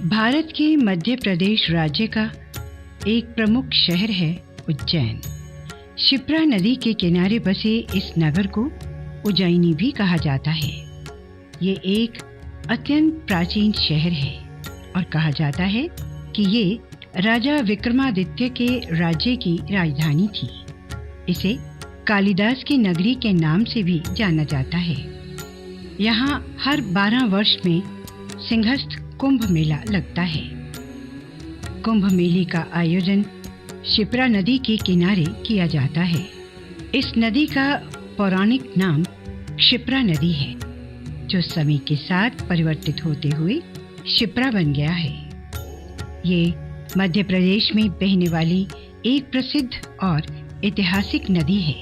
भारत के मध्य प्रदेश राज्य का एक प्रमुख शहर है उज्जैन। शिप्रा नदी के किनारे बसे इस नगर को उज्जैनी भी कहा जाता है। ये एक अत्यंत प्राचीन शहर है और कहा जाता है कि ये राजा विक्रमादित्य के राज्य की राजधानी थी। इसे कालिदास की नगरी के नाम से भी जाना जाता है। यहाँ हर 12 वर्ष में सिंहस्थ कुंभ मेला लगता है। कुंभ मेले का आयोजन शिप्रा नदी के किनारे किया जाता है। इस नदी का पौराणिक नाम क्षिप्रा नदी है, जो समय के साथ परिवर्तित होते हुए शिप्रा बन गया है। ये मध्य प्रदेश में बहने वाली एक प्रसिद्ध और ऐतिहासिक नदी है।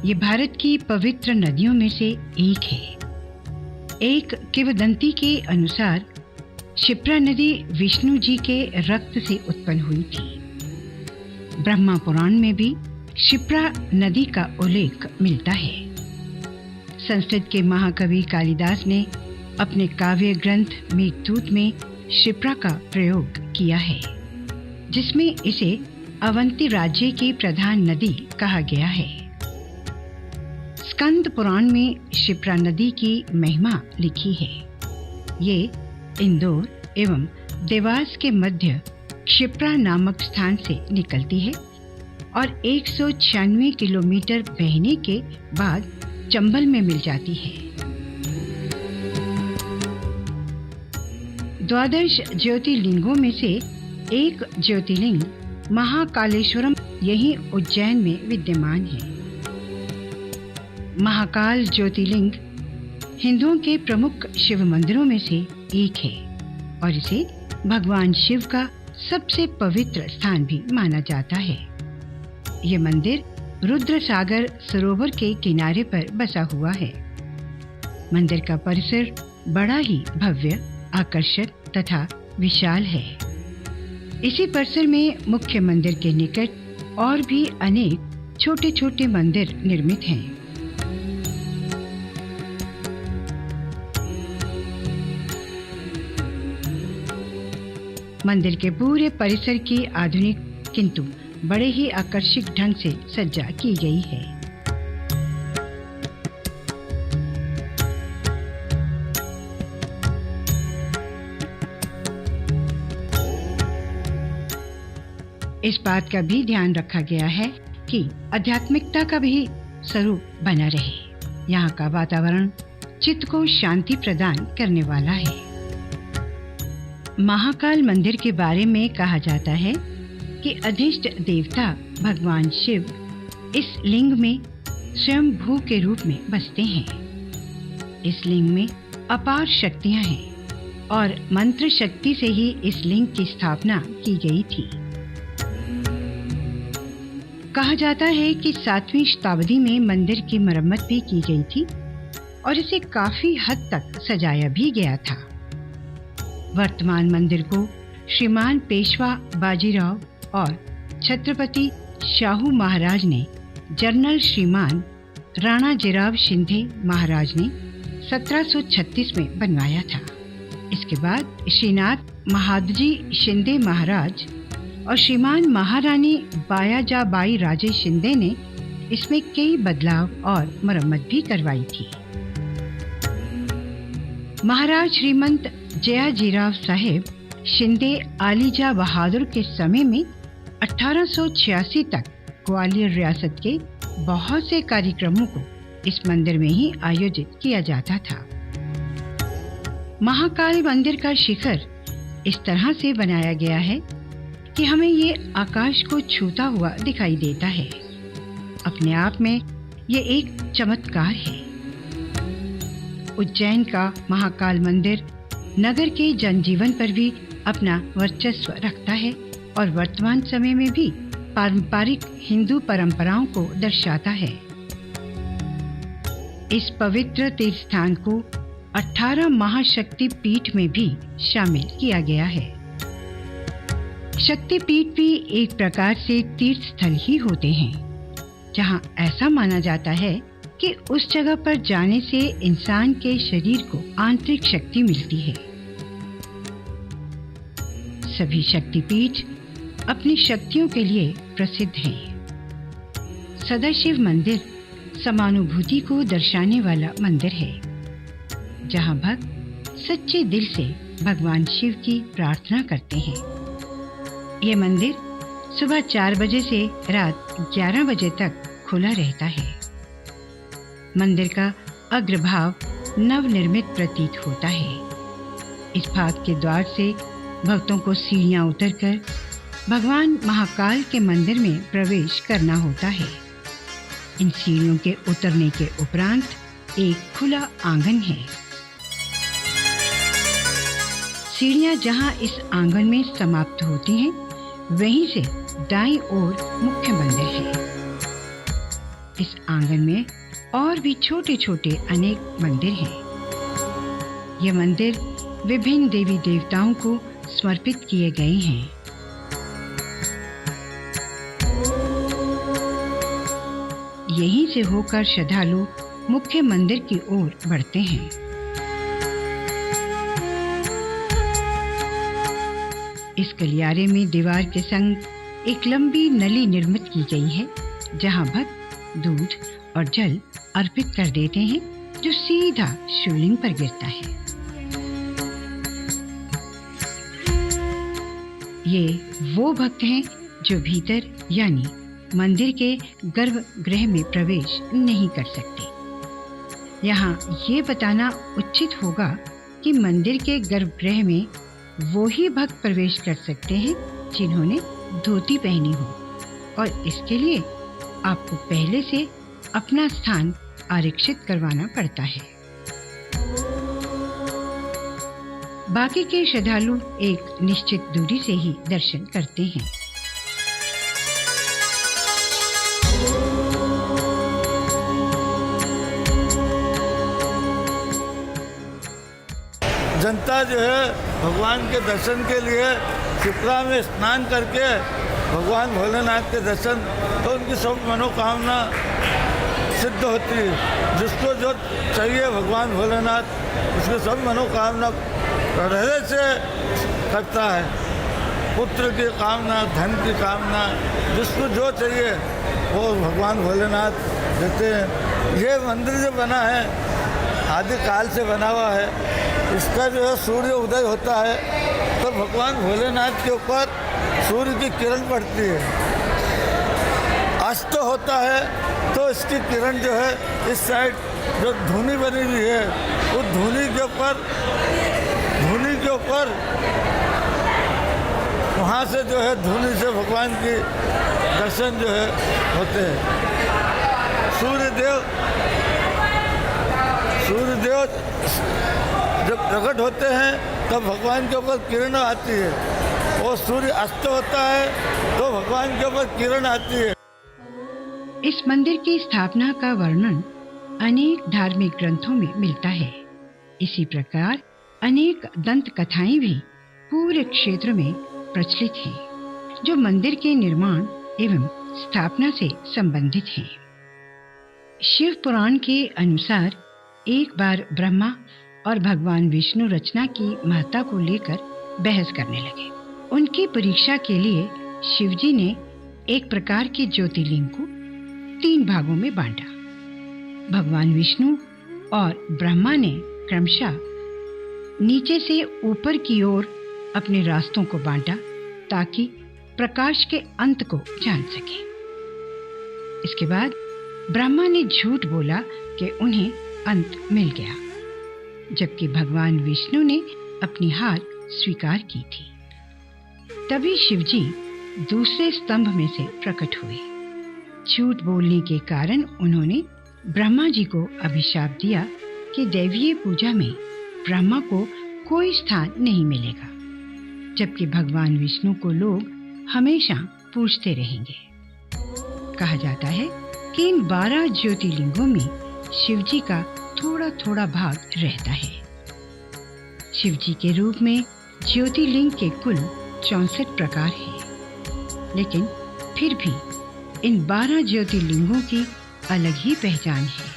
ये भारत की पवित्र नदियों में से एक है। एक किंवदंती के अनुसार शिप्रा नदी विष्णु जी के रक्त से उत्पन्न हुई थी। ब्रह्मा पुराण में भी शिप्रा नदी का उल्लेख मिलता है। संस्कृत के महाकवि कालिदास ने अपने काव्य ग्रंथ मेघदूत में शिप्रा का प्रयोग किया है, जिसमें इसे अवंती राज्य की प्रधान नदी कहा गया है। स्कंद पुराण में शिप्रा नदी की महिमा लिखी है। ये इंदौर एवं देवास के मध्य क्षिप्रा नामक स्थान से निकलती है और 196 किलोमीटर बहने के बाद चंबल में मिल जाती है। 12 ज्योतिर्लिंगों में से एक ज्योतिर्लिंग महाकालेश्वरम यहीं उज्जैन में विद्यमान है। महाकाल ज्योतिर्लिंग हिंदुओं के प्रमुख शिव मंदिरों में से एक है और इसे भगवान शिव का सबसे पवित्र स्थान भी माना जाता है। ये मंदिर रुद्र सागर सरोवर के किनारे पर बसा हुआ है। मंदिर का परिसर बड़ा ही भव्य, आकर्षक तथा विशाल है। इसी परिसर में मुख्य मंदिर के निकट और भी अनेक छोटे छोटे मंदिर निर्मित हैं। मंदिर के पूरे परिसर की आधुनिक किंतु बड़े ही आकर्षक ढंग से सज्जा की गई है। इस बात का भी ध्यान रखा गया है कि आध्यात्मिकता का भी स्वरूप बना रहे। यहाँ का वातावरण चित्त को शांति प्रदान करने वाला है। महाकाल मंदिर के बारे में कहा जाता है कि अधिष्ट देवता भगवान शिव इस लिंग में स्वयं भू के रूप में बसते हैं। इस लिंग में अपार शक्तियां हैं और मंत्र शक्ति से ही इस लिंग की स्थापना की गई थी। कहा जाता है कि 7वीं शताब्दी में मंदिर की मरम्मत भी की गई थी और इसे काफी हद तक सजाया भी गया था। वर्तमान मंदिर को श्रीमान पेशवा बाजीराव और छत्रपति शाहू महाराज ने जनरल श्रीमान राणा जीराव शिंदे महाराज ने 1736 में बनवाया था। इसके बाद श्रीनाथ महादजी शिंदे महाराज और श्रीमान महारानी बायाजाबाई राजे शिंदे ने इसमें कई बदलाव और मरम्मत भी करवाई थी। महाराज श्रीमंत जयाजीराव साहेब शिंदे आलीजा बहादुर के समय में 1886 तक ग्वालियर रियासत के बहुत से कार्यक्रमों को इस मंदिर में ही आयोजित किया जाता था। महाकाल मंदिर का शिखर इस तरह से बनाया गया है कि हमें ये आकाश को छूता हुआ दिखाई देता है। अपने आप में ये एक चमत्कार है। उज्जैन का महाकाल मंदिर नगर के जनजीवन पर भी अपना वर्चस्व रखता है और वर्तमान समय में भी पारंपरिक हिंदू परंपराओं को दर्शाता है। इस पवित्र तीर्थ स्थान को 18 महाशक्ति पीठ में भी शामिल किया गया है। शक्ति पीठ भी एक प्रकार से तीर्थ स्थल ही होते हैं, जहां ऐसा माना जाता है कि उस जगह पर जाने से इंसान के शरीर को आंतरिक शक्ति मिलती है। सभी शक्तिपीठ अपनी शक्तियों के लिए प्रसिद्ध हैं। सदाशिव मंदिर समानुभूति को दर्शाने वाला मंदिर है, जहां भक्त सच्चे दिल से भगवान शिव की प्रार्थना करते हैं। यह मंदिर सुबह 4 बजे से रात 11 बजे तक खुला रहता है। मंदिर का अग्रभाग नवनिर्मित प्रतीत होता है। इस भाग के द्वार से भक्तों को सीढ़ियां उतरकर भगवान महाकाल के मंदिर में प्रवेश करना होता है। इन सीढ़ियों के उतरने के उपरांत एक खुला आंगन है। सीढ़ियां जहां इस आंगन में समाप्त होती हैं, वहीं से दाईं ओर मुख्य मंदिर है। इस आंगन में और भी छोटे छोटे अनेक मंदिर हैं। ये मंदिर विभिन्न देवी देवताओं को समर्पित किए गए हैं। यहीं से होकर श्रद्धालु मुख्य मंदिर की ओर बढ़ते हैं। इस गलियारे में दीवार के संग एक लंबी नली निर्मित की गई है, जहां भक्त दूध और जल अर्पित कर देते हैं, जो सीधा शिवलिंग पर गिरता है। ये वो भक्त हैं जो भीतर यानी मंदिर के गर्भगृह में प्रवेश नहीं कर सकते। यहाँ ये बताना उचित होगा कि मंदिर के गर्भगृह में वो ही भक्त प्रवेश कर सकते हैं जिन्होंने धोती पहनी हो, और इसके लिए आपको पहले से अपना स्थान आरक्षित करवाना पड़ता है। बाकी के श्रद्धालु एक निश्चित दूरी से ही दर्शन करते हैं। जनता जो है भगवान के दर्शन के लिए शिप्रा में स्नान करके भगवान भोलेनाथ के दर्शन, तो उनकी सब मनोकामना सिद्ध होती है। जिसको जो चाहिए भगवान भोलेनाथ उसके सब मनोकामना हृदय से करता है। पुत्र की कामना, धन की कामना, जिसको जो चाहिए वो भगवान भोलेनाथ देते हैं। ये मंदिर जो बना है आदिकाल से बना हुआ है। इसका जो है सूर्य उदय होता है तो भगवान भोलेनाथ के ऊपर सूर्य की किरण पड़ती है। अस्त होता है तो इसकी किरण जो है इस साइड जो धुनी बनी हुई है उस धुनी के ऊपर वहाँ से जो है धुनी से भगवान की दर्शन जो है होते हैं। सूर्यदेव जब प्रकट होते हैं तब भगवान के ऊपर किरण आती है, और सूर्य अस्त होता है तो भगवान के ऊपर किरण आती है। इस मंदिर की स्थापना का वर्णन अनेक धार्मिक ग्रंथों में मिलता है। इसी प्रकार अनेक दंत कथाएं भी पूरे क्षेत्र में प्रचलित हैं, जो मंदिर के निर्माण एवं स्थापना से संबंधित हैं। शिव पुराण के अनुसार एक बार ब्रह्मा और भगवान विष्णु रचना की महत्ता को लेकर बहस करने लगे। उनकी परीक्षा के लिए शिवजी ने एक प्रकार के ज्योतिर्लिंग को 3 भागों में बांटा। भगवान विष्णु और ब्रह्मा ने क्रमशः नीचे से ऊपर की ओर अपने रास्तों को बांटा, ताकि प्रकाश के अंत को जान सके। इसके बाद ब्रह्मा ने झूठ बोला कि उन्हें अंत मिल गया, जबकि भगवान विष्णु ने अपनी हार स्वीकार की थी। तभी शिवजी दूसरे स्तंभ में से प्रकट हुए। झूठ बोलने के कारण उन्होंने ब्रह्मा जी को अभिशाप दिया कि दैवीय पूजा में ब्रह्मा को कोई स्थान नहीं मिलेगा, जबकि भगवान विष्णु को लोग हमेशा पूजते रहेंगे। कहा जाता है कि इन 12 ज्योतिर्लिंगों में शिवजी का थोड़ा थोड़ा भाग रहता है। शिवजी के रूप में ज्योतिर्लिंग के कुल 64 प्रकार हैं, लेकिन फिर भी इन 12 ज्योतिर्लिंगों की अलग ही पहचान है।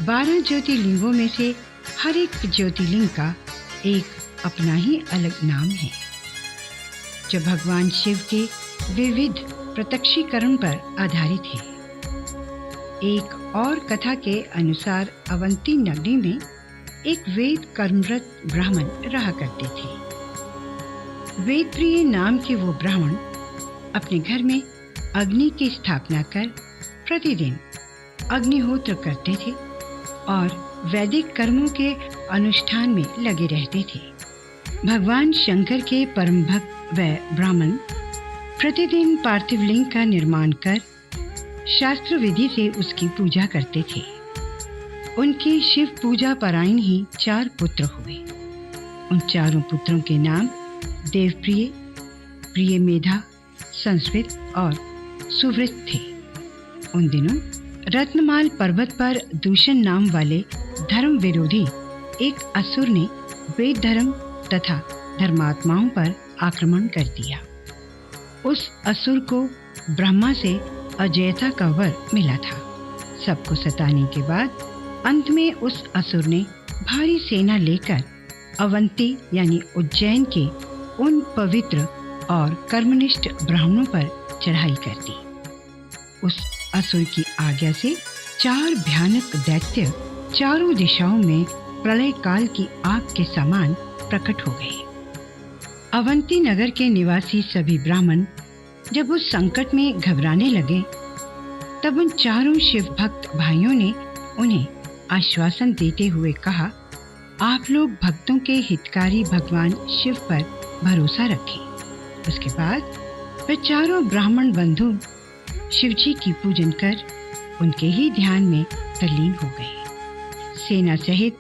12 ज्योतिर्लिंगों में से हर एक ज्योतिर्लिंग का एक अपना ही अलग नाम है। जो भगवान शिव के विविध प्रत्यक्षीकरण पर आधारित है। एक और कथा के अनुसार अवंती नगरी में एक वेद कर्मरत ब्राह्मण रहा करते थे। वेदप्रिय नाम के वो ब्राह्मण अपने घर में अग्नि की स्थापना कर प्रतिदिन अग्निहोत्र करते थे और वैदिक कर्मों के अनुष्ठान में लगे रहते थे। भगवान शंकर के परम भक्त व ब्राह्मण प्रतिदिन पार्थिव लिंग का निर्माण कर शास्त्र विधि से उसकी पूजा करते थे। उनके शिव पूजा परायण ही 4 पुत्र हुए। उन चारों पुत्रों के नाम देवप्रिय, प्रियमेधा, संस्कृत और सुवृत थे। उन दिनों रत्नमाल पर्वत पर दूषण नाम वाले धर्म विरोधी एक असुर ने वेद धर्म तथा धर्मात्माओं पर आक्रमण कर दिया। उस असुर को ब्रह्मा से अजयता का वर मिला था। सबको सताने के बाद अंत में उस असुर ने भारी सेना लेकर अवंती यानी उज्जैन के उन पवित्र और कर्मनिष्ठ ब्राह्मणों पर चढ़ाई कर दी। उस असुर की आज्ञा से 4 भयानक दैत्य चारों दिशाओं में प्रलय काल की आग के समान प्रकट हो गए। अवंती नगर के निवासी सभी ब्राह्मण जब उस संकट में घबराने लगे, तब उन चारों शिव भक्त भाइयों ने उन्हें आश्वासन देते हुए कहा, आप लोग भक्तों के हितकारी भगवान शिव पर भरोसा रखें। उसके बाद वे चारों ब्राह्मण बंधु शिवजी की पूजन कर उनके ही ध्यान में तल्लीन हो गए। सेना सहित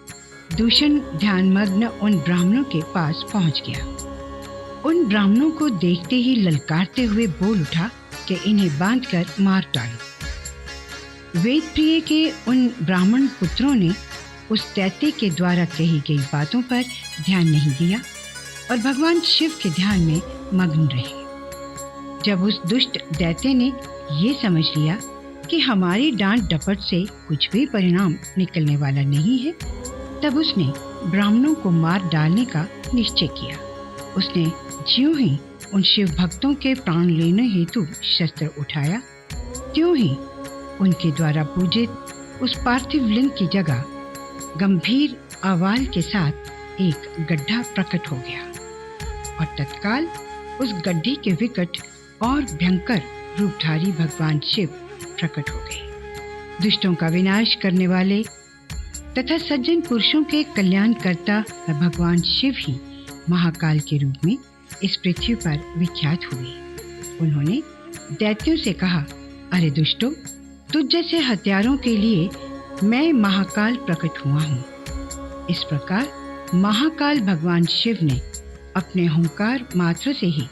दूषण ध्यानमग्न उन ब्राह्मणों के पास पहुंच गया। उन ब्राह्मणों को देखते ही ललकारते हुए बोल उठा कि इन्हें बांधकर मार डालो। वेदप्रिय के उन ब्राह्मण पुत्रों ने उस दैत्य के द्वारा कही गई बातों पर ध्यान नहीं दिया और भगवान शिव के ध्यान में मग्न रहे। जब उस दुष्ट दैत्य ने ये समझ लिया कि हमारी डांट डपट से कुछ भी परिणाम निकलने वाला नहीं है, तब उसने ब्राह्मणों को मार डालने का निश्चय किया। उसने ज्यों ही उन शिव भक्तों के प्राण लेने हेतु शस्त्र उठाया, त्यों ही उनके द्वारा पूजित उस पार्थिव लिंग की जगह गंभीर आवाज के साथ एक गड्ढा प्रकट हो गया और तत्काल उस गड्ढे के विकट और भयंकर रूपधारी भगवान शिव प्रकट हो गए। दुष्टों का विनाश करने वाले तथा सज्जन पुरुषों के कल्याणकर्ता भगवान शिव ही महाकाल के रूप में इस पृथ्वी पर विख्यात हुए। उन्होंने दैत्यों से कहा, अरे दुष्टों, तुझ जैसे हत्यारों के लिए मैं महाकाल प्रकट हुआ हूँ। इस प्रकार महाकाल भगवान शिव ने अपने हुंकार मात्र से ही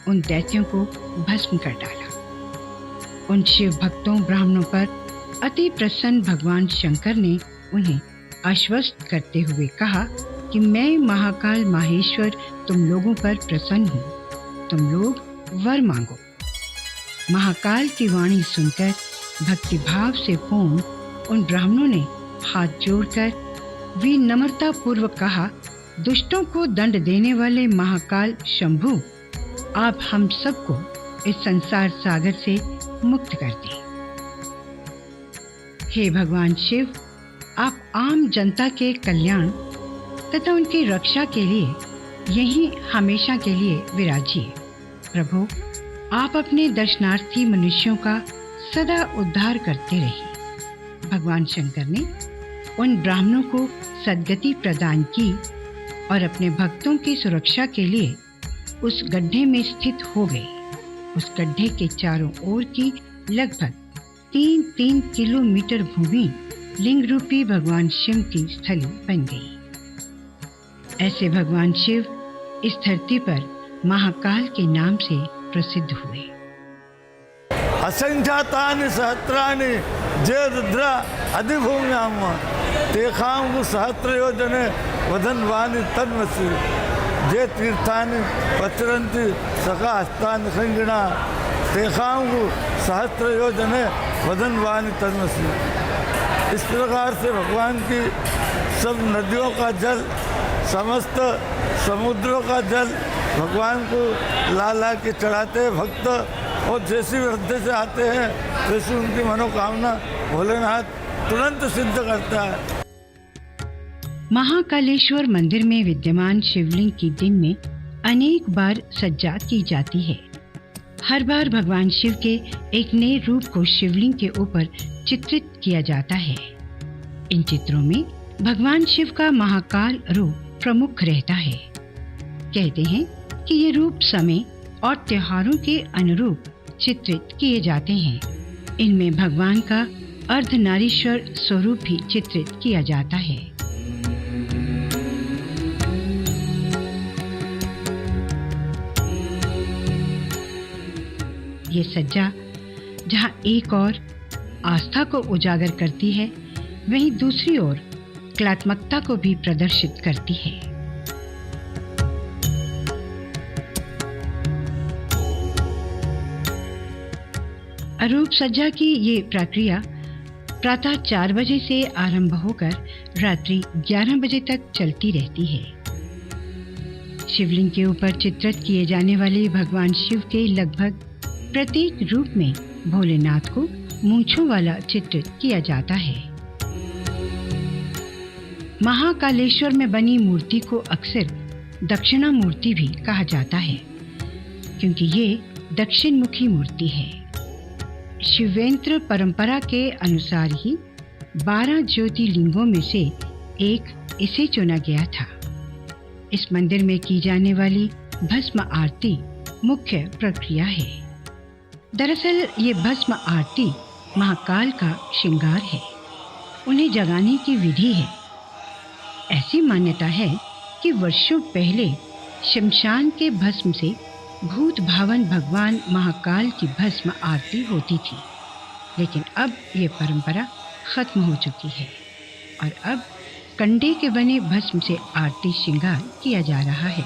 उन दैत्यों को भस्म कर डाला। उन शिव भक्तों ब्राह्मणों पर अति प्रसन्न भगवान शंकर ने उन्हें आश्वस्त करते हुए कहा कि मैं महाकाल माहेश्वर तुम लोगों पर प्रसन्न हूँ, तुम लोग वर मांगो। महाकाल की वाणी सुनकर भक्ति भाव से पूर्ण उन ब्राह्मणों ने हाथ जोड़कर विनम्रता पूर्वक कहा, दुष्टों को दंड देने वाले महाकाल शंभु, आप हम सबको इस संसार सागर से मुक्त कर दें। हे भगवान शिव, आप आम जनता के कल्याण तथा उनकी रक्षा के लिए यहीं हमेशा के लिए विराजिए। प्रभु, आप अपने दर्शनार्थी मनुष्यों का सदा उद्धार करते रहिए। भगवान शंकर ने उन ब्राह्मणों को सद्गति प्रदान की और अपने भक्तों की सुरक्षा के लिए उस गड्ढे में स्थित हो गए। उस गड्ढे के चारों ओर की लगभग 3-3 किलोमीटर भूमि लिंग रूपी भगवान शिव की स्थली बन गई। ऐसे भगवान शिव इस धरती पर महाकाल के नाम से प्रसिद्ध हुए। असंख्यातानि सहस्राणि जे रुद्रा अधिभूम्याम तेषां सहस्रयोजने वदन्वानि तन्मसि जे तीर्थानि पचरन्ति सकास्तानि संगिणा तेषां सहस्रयोजने वदन्वानि तन्मसि। इस प्रकार से भगवान की सब नदियों का जल, समस्त समुद्रों का जल, भगवान को ला ला के चढ़ाते हैं भक्त, और जैसी श्रद्धे से आते हैं वैसी उनकी मनोकामना भोलेनाथ तुरंत सिद्ध करता है। महाकालेश्वर मंदिर में विद्यमान शिवलिंग की दिन में अनेक बार सज्जा की जाती है। हर बार भगवान शिव के एक नए रूप को शिवलिंग के ऊपर चित्रित किया जाता है। इन चित्रों में भगवान शिव का महाकाल रूप प्रमुख रहता है। कहते हैं कि ये रूप समय और त्योहारों के अनुरूप चित्रित किए जाते हैं। इनमें भगवान का अर्धनारीश्वर स्वरूप भी चित्रित किया जाता है। ये सज्जा जहाँ एक और आस्था को उजागर करती है, वहीं दूसरी ओर कलात्मकता को भी प्रदर्शित करती है। अरूप सज्जा की ये प्रक्रिया प्रातः 4 बजे से आरंभ होकर रात्रि 11 बजे तक चलती रहती है। शिवलिंग के ऊपर चित्रित किए जाने वाले भगवान शिव के लगभग प्रत्येक रूप में भोलेनाथ को मूंछों वाला चित्रित किया जाता है। महाकालेश्वर में बनी मूर्ति को अक्सर दक्षिणा मूर्ति भी कहा जाता है, क्योंकि ये दक्षिण मुखी मूर्ति है। शिवेंत्र परंपरा के अनुसार ही 12 ज्योतिर्लिंगों में से एक इसे चुना गया था। इस मंदिर में की जाने वाली भस्म आरती मुख्य प्रक्रिया है। दरअसल ये भस्म आरती महाकाल का श्रृंगार है, उन्हें जगाने की विधि है। ऐसी मान्यता है कि वर्षों पहले शमशान के भस्म से भूत भावन भगवान महाकाल की भस्म आरती होती थी, लेकिन अब ये परंपरा खत्म हो चुकी है और अब कंडे के बने भस्म से आरती श्रृंगार किया जा रहा है।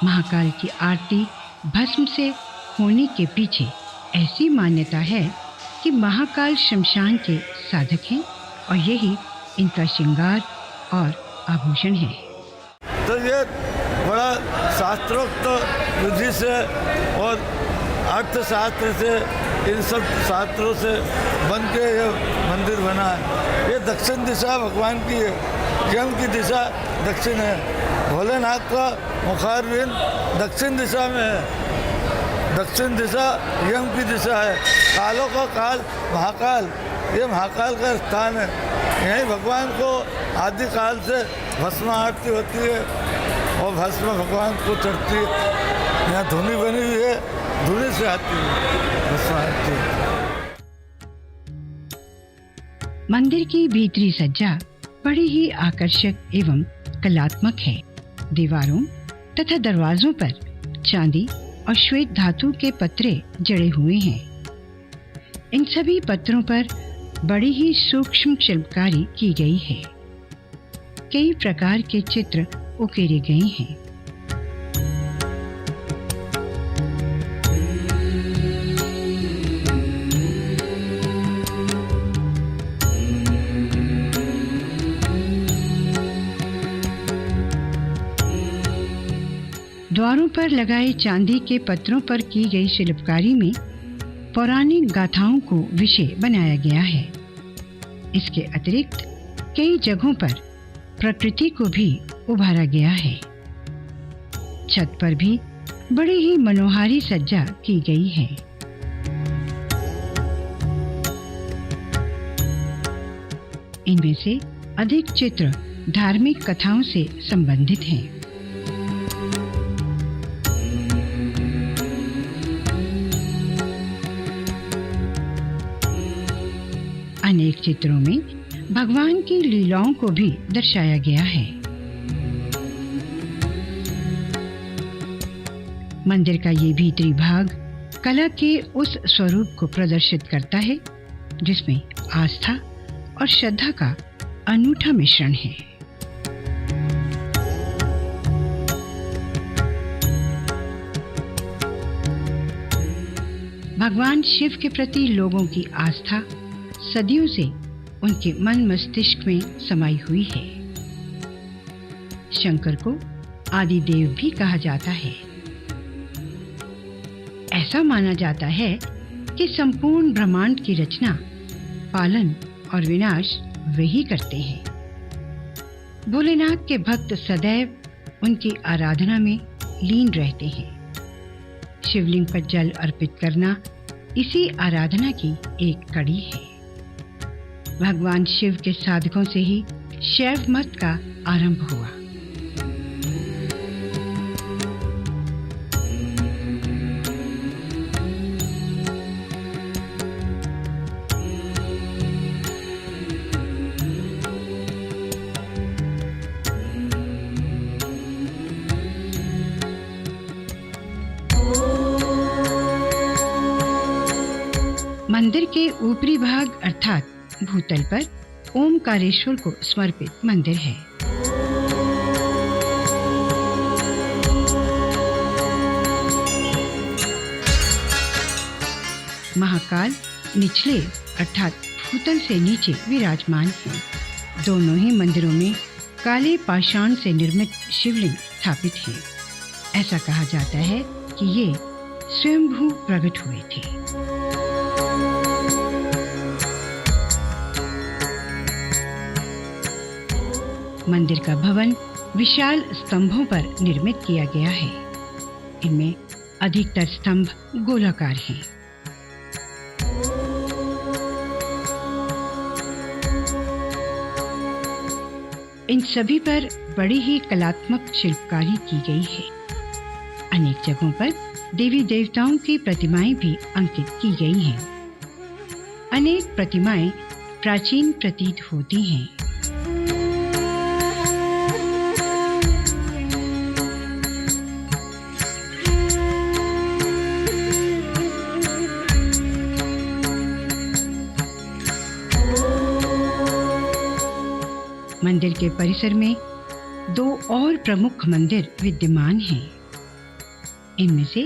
महाकाल की आरती भस्म से होने के पीछे ऐसी मान्यता है कि महाकाल शमशान के साधक हैं और यही इनका श्रृंगार और आभूषण है। तो ये बड़ा शास्त्रोक्त विधि से और अर्थशास्त्र से, इन सब शास्त्रों से बन के ये मंदिर बना है। ये दक्षिण दिशा भगवान की है, यम की दिशा दक्षिण है। भोलेनाथ का मुखारविंद दक्षिण दिशा में है। दक्षिण दिशा यम की दिशा है। कालों का काल महाकाल, ये महाकाल का स्थान है। यहीं भगवान को आदिकाल से भस्म आरती होती है और भस्म भगवान को चढ़ती है। यहाँ धुनी बनी हुई है, धुनी से आती है भस्म आरती। मंदिर की भीतरी सज्जा बड़ी ही आकर्षक एवं कलात्मक है। दीवारों तथा दरवाजों पर चांदी और श्वेत धातु के पत्रे जड़े हुए हैं। इन सभी पत्रों पर बड़ी ही सूक्ष्म शिल्पकारी की गई है। कई प्रकार के चित्र उकेरे गए हैं। द्वारों पर लगाए चांदी के पत्रों पर की गई शिल्पकारी में पौराणिक गाथाओं को विषय बनाया गया है। इसके अतिरिक्त कई जगहों पर प्रकृति को भी उभारा गया है। छत पर भी बड़ी ही मनोहारी सज्जा की गई है। इनमें से अधिक चित्र धार्मिक कथाओं से संबंधित हैं। अनेक चित्रों में भगवान की लीलाओं को भी दर्शाया गया है। मंदिर का ये भीतरी भाग कला के उस स्वरूप को प्रदर्शित करता है जिसमें आस्था और श्रद्धा का अनूठा मिश्रण है। भगवान शिव के प्रति लोगों की आस्था सदियों से उनके मन मस्तिष्क में समाई हुई है। शंकर को आदि देव भी कहा जाता है। ऐसा माना जाता है कि संपूर्ण ब्रह्मांड की रचना, पालन और विनाश वही करते हैं। भोलेनाथ के भक्त सदैव उनकी आराधना में लीन रहते हैं। शिवलिंग पर जल अर्पित करना इसी आराधना की एक कड़ी है। भगवान शिव के साधकों से ही शैव मत का आरंभ हुआ। मंदिर के ऊपरी भाग अर्थात भूतल पर ओमकारेश्वर को समर्पित मंदिर है। महाकाल निचले अर्थात भूतल से नीचे विराजमान है। दोनों ही मंदिरों में काले पाषाण से निर्मित शिवलिंग स्थापित है। ऐसा कहा जाता है कि ये स्वयंभू प्रकट हुए थे। मंदिर का भवन विशाल स्तंभों पर निर्मित किया गया है। इनमें अधिकतर स्तंभ गोलाकार हैं। इन सभी पर बड़ी ही कलात्मक शिल्पकारी की गई है। अनेक जगहों पर देवी देवताओं की प्रतिमाएं भी अंकित की गई हैं। अनेक प्रतिमाएं प्राचीन प्रतीत होती हैं। मंदिर के परिसर में 2 और प्रमुख मंदिर विद्यमान हैं। इनमें से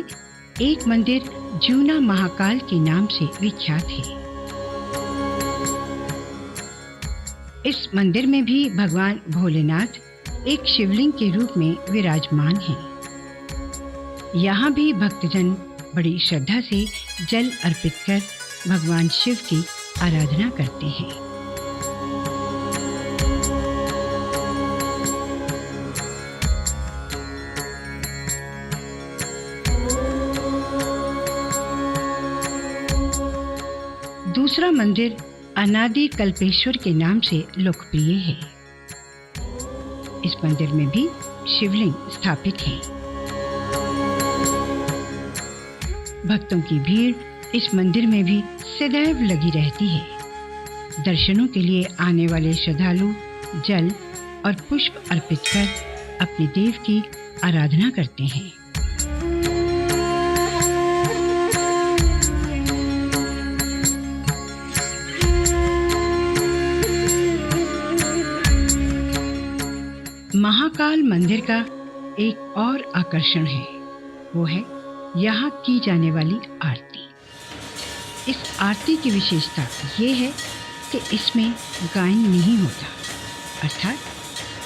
एक मंदिर जूना महाकाल के नाम से विख्यात है। इस मंदिर में भी भगवान भोलेनाथ एक शिवलिंग के रूप में विराजमान हैं। यहाँ भी भक्तजन बड़ी श्रद्धा से जल अर्पित कर भगवान शिव की आराधना करते हैं। दूसरा मंदिर अनादि कल्पेश्वर के नाम से लोकप्रिय है। इस मंदिर में भी शिवलिंग स्थापित है। भक्तों की भीड़ इस मंदिर में भी सदैव लगी रहती है। दर्शनों के लिए आने वाले श्रद्धालु जल और पुष्प अर्पित कर अपने देव की आराधना करते हैं। महाकाल मंदिर का एक और आकर्षण है, वो है यहाँ की जाने वाली आरती। इस आरती की विशेषता ये है कि इसमें गायन नहीं होता, अर्थात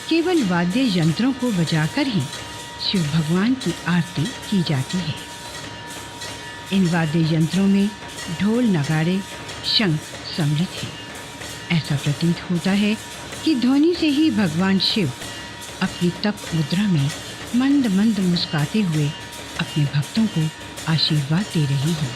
केवल वाद्य यंत्रों को बजाकर ही शिव भगवान की आरती की जाती है। इन वाद्य यंत्रों में ढोल, नगाड़े, शंख सम्मिलित है। ऐसा प्रतीत होता है कि ध्वनि से ही भगवान शिव अपनी तप मुद्रा में मंद मंद मुस्कुराते हुए अपने भक्तों को आशीर्वाद दे रही हूँ।